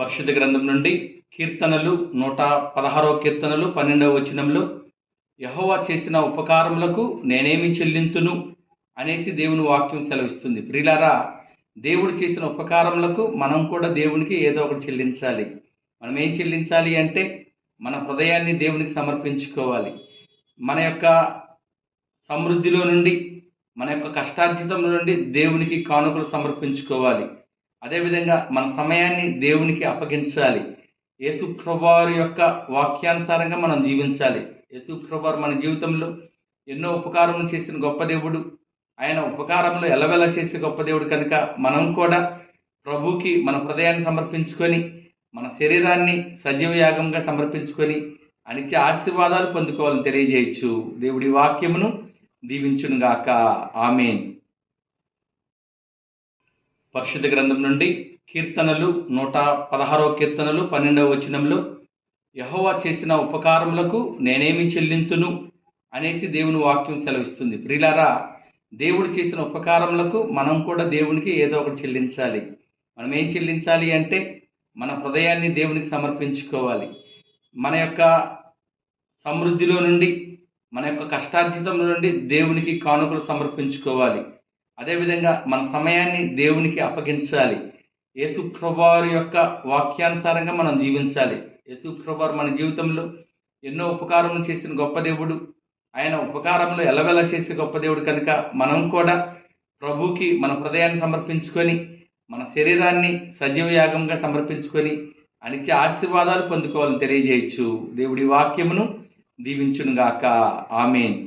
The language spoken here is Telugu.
పరిశుద్ధ గ్రంథం నుండి కీర్తనలు 116 కీర్తనలు 12వ వచనంలో యెహోవా చేసిన ఉపకారములకు నేనేమి చెల్లింతును అనేసి దేవుని వాక్యం సెలవిస్తుంది. ప్రియులారా, దేవుడు చేసిన ఉపకారములకు మనం కూడా దేవునికి ఏదో ఒకటి చెల్లించాలి. మనం ఏం చెల్లించాలి అంటే మన హృదయాన్ని దేవునికి సమర్పించుకోవాలి. మన యొక్క సమృద్ధిలో నుండి, మన యొక్క కష్టార్జితం నుండి దేవునికి కానుకలు సమర్పించుకోవాలి. అదేవిధంగా మన సమయాన్ని దేవునికి అప్పగించాలి. యేసు ప్రభువారి యొక్క వాక్యానుసారంగా మనం జీవించాలి. యేసు ప్రభువారు మన జీవితంలో ఎన్నో ఉపకారములు చేసిన గొప్ప దేవుడు. ఆయన ఉపకారములు ఎల్లవెల్ల చేసే గొప్ప దేవుడు కనుక మనం కూడా ప్రభుకి మన హృదయాన్ని సమర్పించుకొని, మన శరీరాన్ని సజీవ యాగంగా సమర్పించుకొని అనిచ్చే ఆశీర్వాదాలు పొందుకోవాలని తెలియజేయచ్చు. దేవుడి వాక్యమును దీవించునుగాక. ఆమేన్. పరిశుద్ధ గ్రంథం నుండి కీర్తనలు 116 కీర్తనలు 12వ వచనంలో యెహోవా చేసిన ఉపకారములకు నేనేమి చెల్లింతును అనేసి దేవుని వాక్యం సెలవిస్తుంది. ప్రియులారా, దేవుడు చేసిన ఉపకారములకు మనం కూడా దేవునికి ఏదో ఒకటి చెల్లించాలి. మనం ఏం చెల్లించాలి అంటే మన హృదయాన్ని దేవునికి సమర్పించుకోవాలి. మన యొక్క సమృద్ధిలో నుండి, మన యొక్క కష్టార్జితం నుండి దేవునికి కానుకలు సమర్పించుకోవాలి. అదేవిధంగా మన సమయాన్ని దేవునికి అప్పగించాలి. యేసు ప్రభువారి యొక్క వాక్యానుసారంగా మనం జీవించాలి. యేసు ప్రభువారు మన జీవితంలో ఎన్నో ఉపకారములు చేసిన గొప్ప దేవుడు. ఆయన ఉపకారములు ఎల్లవెల్ల చేసే గొప్ప దేవుడు కనుక మనం కూడా ప్రభుకి మన హృదయాన్ని సమర్పించుకొని, మన శరీరాన్ని సజీవ యాగంగా సమర్పించుకొని అనిచ్చే ఆశీర్వాదాలు పొందుకోవాలని తెలియజేయచ్చు. దేవుడి వాక్యమును దీవించునుగాక. ఆమేన్.